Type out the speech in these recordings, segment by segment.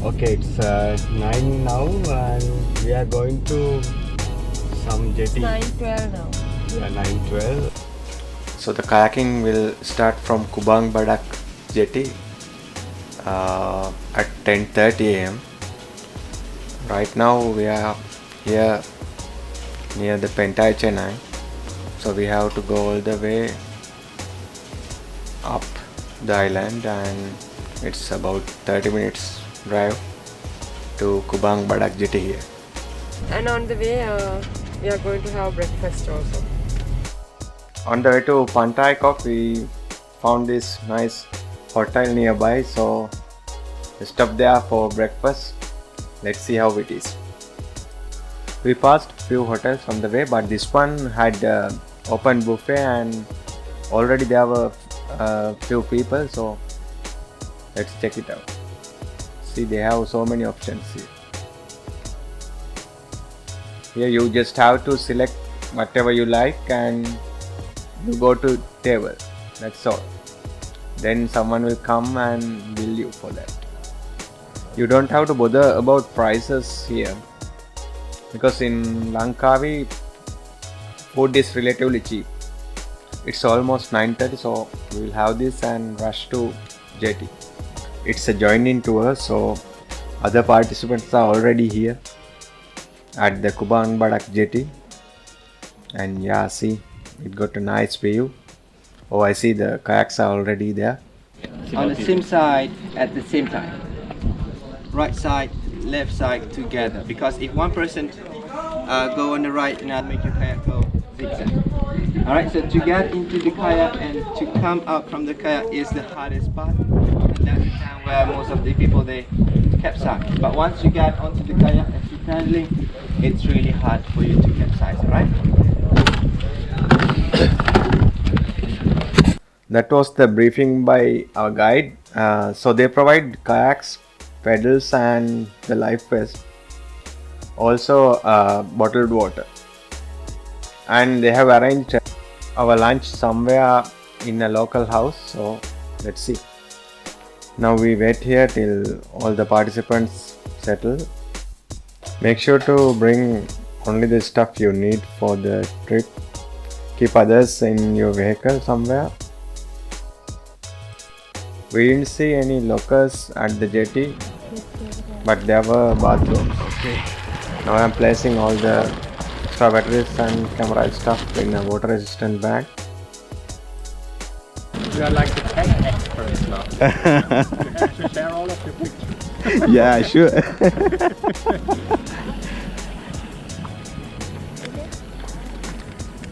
Okay, it's 9 now and we are going to some jetty. 9:12 now. Yeah, 9:12. So the kayaking will start from Kubang Badak Jetty at 10:30 am. Right now we are here near the Pentai Chennai, so we have to go all the way up the island, and it's about 30 minutes drive to Kubang Badak Jetty here. And on the way, we are going to have breakfast also. On the way to Pantai Kok, we found this nice hotel nearby, so we stopped there for breakfast. Let's see how it is. We passed few hotels on the way, but this one had open buffet and already there were few people, so let's check it out. See, they have so many options here. Here you just have to select whatever you like and you go to table. That's all. Then someone will come and bill you for that. You don't have to bother about prices here, because in Langkawi food is relatively cheap. It's almost 9:30, so we will have this and rush to jetty. It's a join-in tour, so other participants are already here at the Kubang Badak Jetty. And yeah, see, it got a nice view. Oh, I see the kayaks are already there. On the same side at the same time. Right side, left side together. Because if one person go on the right, another make your kayak go zigzag. Alright, so to get into the kayak and to come out from the kayak is the hardest part. And that's the time where most of the people they capsize. But once you get onto the kayak and keep paddling, it's really hard for you to capsize, alright? That was the briefing by our guide. So they provide kayaks, pedals and the life vest. Also bottled water. And they have arranged our lunch somewhere in a local house. So let's see. Now we wait here till all the participants settle. Make sure to bring only the stuff you need for the trip. Keep others in your vehicle somewhere. We didn't see any lockers at the jetty, but there were bathrooms. Okay. Now I'm placing all the extra batteries and camera stuff in a water resistant bag. We are like the kayak experts now. You have to share all of your pictures. Yeah, sure.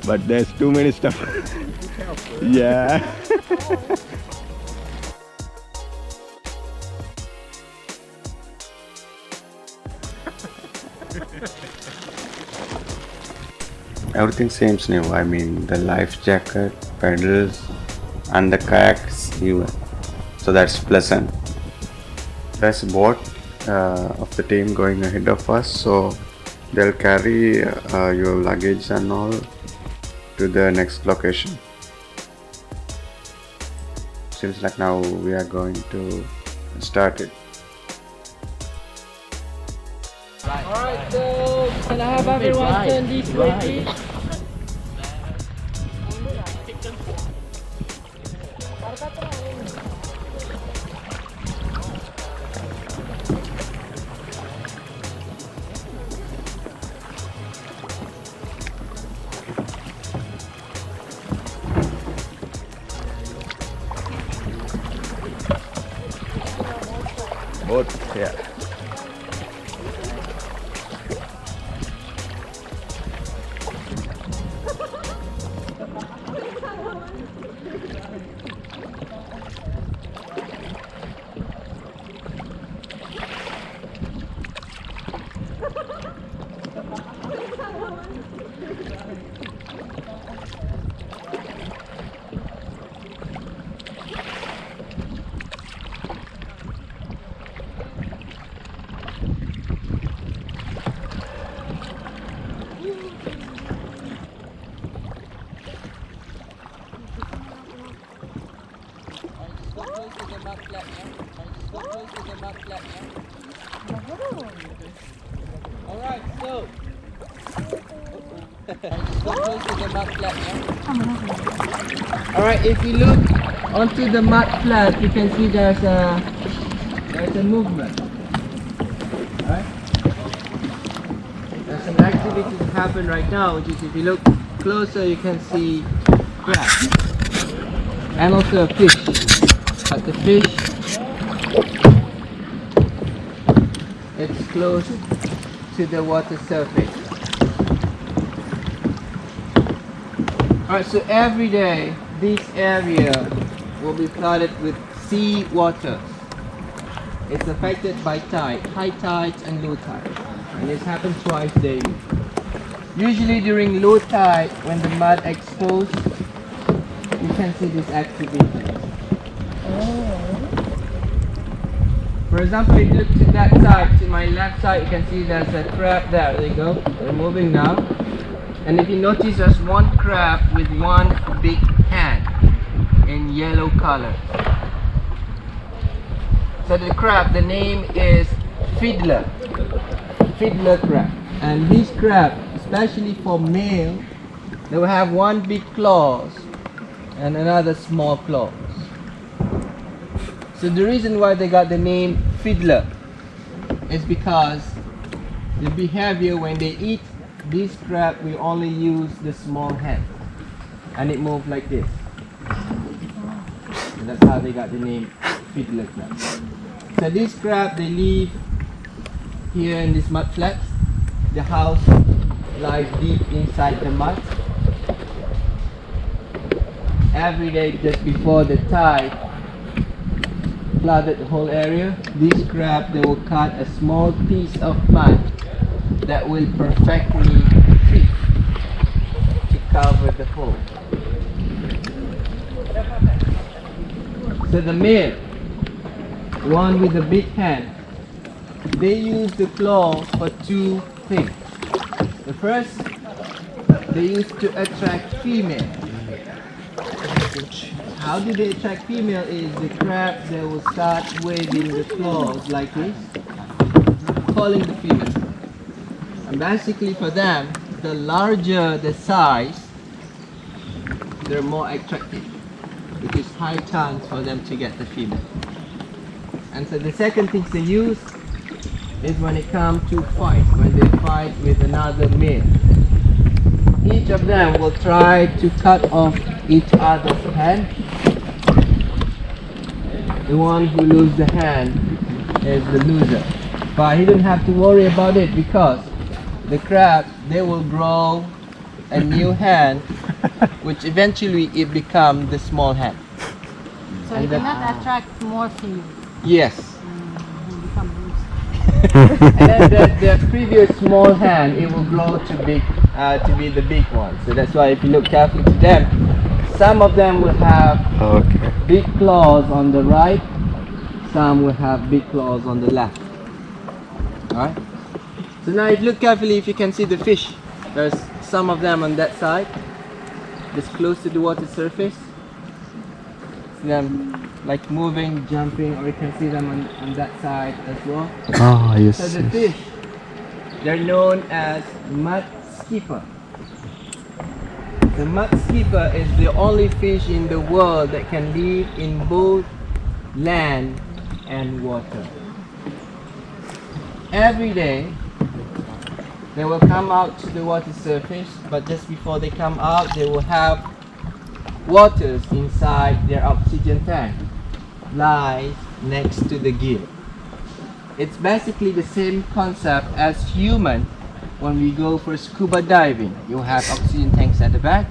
But there's too many stuff. Be careful. Yeah. Everything seems new. I mean, the life jacket, pedals, and the kayaks even. So that's pleasant. There's a boat of the team going ahead of us, so they'll carry your luggage and all to the next location. Seems like now we are going to start it. Alright, so can I have everyone turn this way, please? Boat, yeah. Alright, so go close to the mud flat. Alright, if you look onto the mud flat, you can see there's a movement. Alright? There's an activity that happen right now, which is if you look closer you can see crabs and also a fish. But the fish, it's close to the water surface. Alright, so every day this area will be flooded with sea water. It's affected by tide, high tides and low tide. And this happens twice daily. Usually during low tide, when the mud exposed, you can see this activity. For example, if you look to that side, to my left side, you can see there's a crab there. There you go. They're moving now. And if you notice, there's one crab with one big hand in yellow color. So the crab, the name is fiddler. Fiddler crab. And this crab, especially for male, they will have one big claws and another small claws. So the reason why they got the name fiddler is because the behavior when they eat, this crab will only use the small hand and it moves like this. And that's how they got the name fiddler crab. So this crab, they live here in this mud flats. The house lies deep inside the mud. Every day just before the tide flooded the whole area, this crab, they will cut a small piece of mud that will perfectly fit to cover the hole. So the male, one with the big hand, they use the claw for two things. The first, they use to attract female. How do they attract female is the crab, they will start waving the claws like this, calling the female. And basically for them, the larger the size, they're more attractive, which is high chance for them to get the female. And so the second thing they use is when it comes to fight, when they fight with another male. Each of them will try to cut off each other's hand. The one who loses the hand is the loser. But he doesn't have to worry about it because the crab, they will grow a new hand which eventually it becomes the small hand. So you cannot attract more females. Yes. You become loose. And then the previous small hand, it will grow to be the big one. So that's why if you look carefully to them, some of them will have big claws on the right, some will have big claws on the left. Alright? So now if you look carefully, if you can see the fish, there's some of them on that side, just close to the water surface. See them like moving, jumping, or you can see them on that side as well. Ah, yes. So the fish, they're known as mudskipper. The mudskipper is the only fish in the world that can live in both land and water. Every day, they will come out to the water surface, but just before they come out, they will have waters inside their oxygen tank, lies next to the gill. It's basically the same concept as human. When we go for scuba diving, you have oxygen tanks at the back.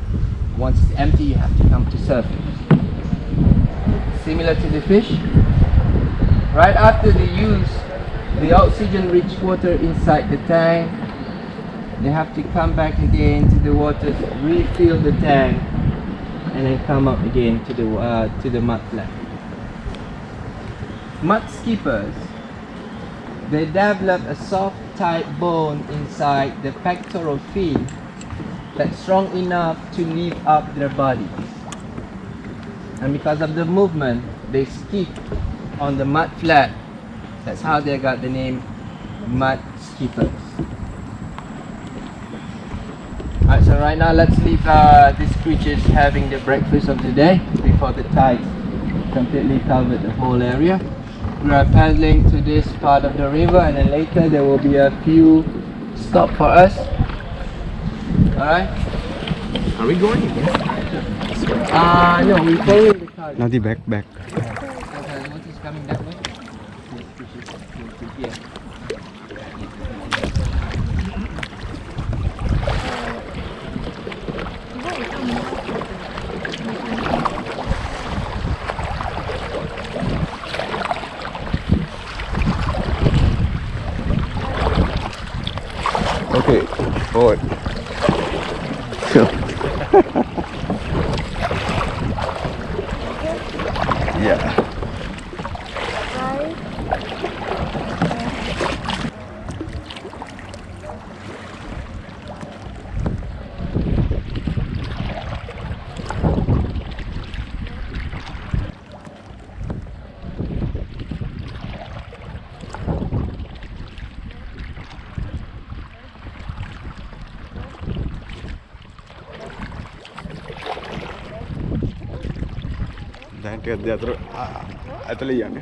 Once it's empty, you have to come to surface. Similar to the fish, right after they use the oxygen-rich water inside the tank, they have to come back again to the water, refill the tank, and then come up again to the mud flat. Mudskippers, they develop a soft, tight bone inside the pectoral fin that's strong enough to lift up their bodies. And because of the movement, they skip on the mud flat. That's how they got the name mudskippers. Alright, so right now let's leave these creatures having the breakfast of the day before the tide completely covered the whole area. We are paddling to this part of the river, and then later there will be a few stops for us. Alright? Are we going again? No, we're following the tide. Nanti back. What is coming that way? To here. Okay, forward. Yeah. දැන් ටිකක් දෙය අතර ඇතුළේ යන්නේ.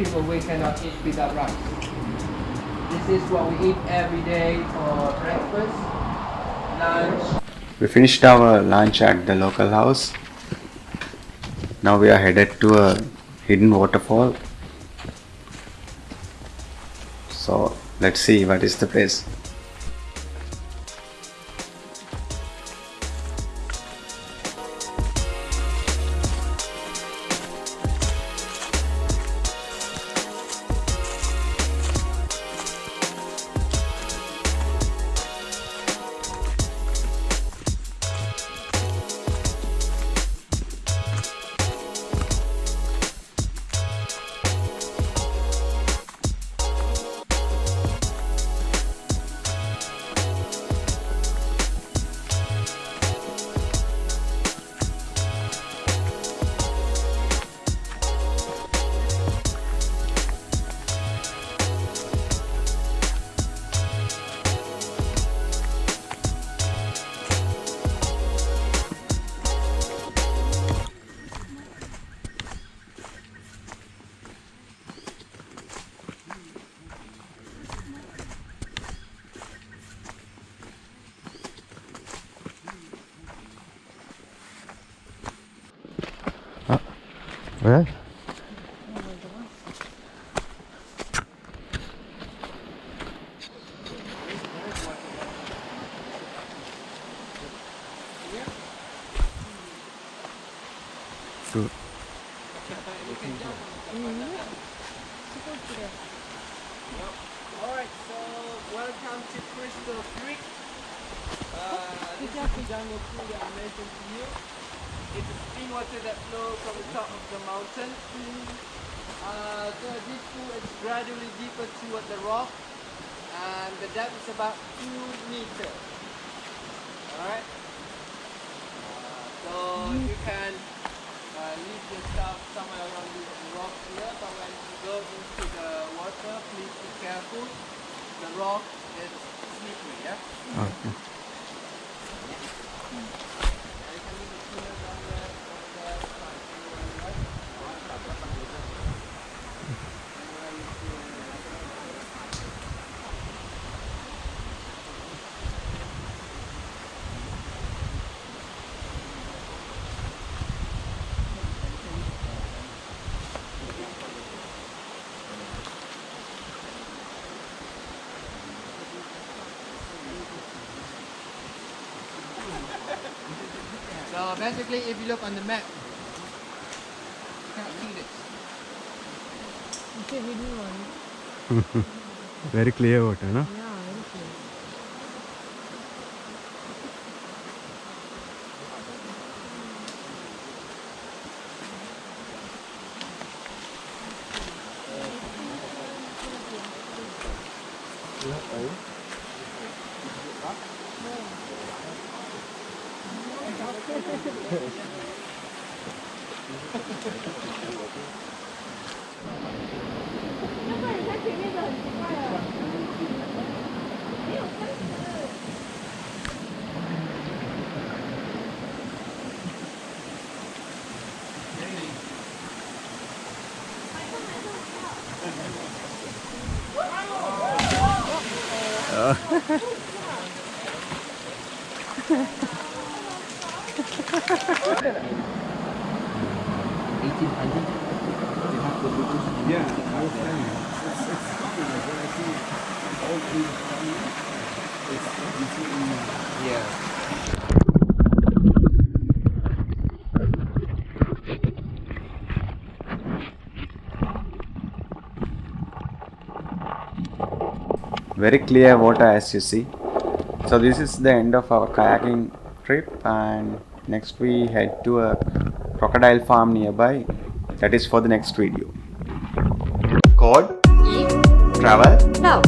people we cannot eat without rice. This is what we eat every day for breakfast, lunch. We finished our lunch at the local house. Now we are headed to a hidden waterfall. So let's see what is the place. Where? Good. Alright, so welcome to Crystal Creek. This is the jungle pool that I mentioned to you. It's a spring water that flows from the top of the mountain. So this pool is gradually deeper toward the rock, and the depth is about 2 meters. Alright? So you can leave your stuff somewhere around the rock here, but when you go into the water, please be careful. The rock is slippery, yeah? Okay. So basically, if you look on the map, you cannot see this. It's a hidden one. Very clear water, no? Yeah, very clear. Very clear water as you see. So this is the end of our kayaking trip, and next we head to a crocodile farm nearby. That is for the next video. Code, travel, Now.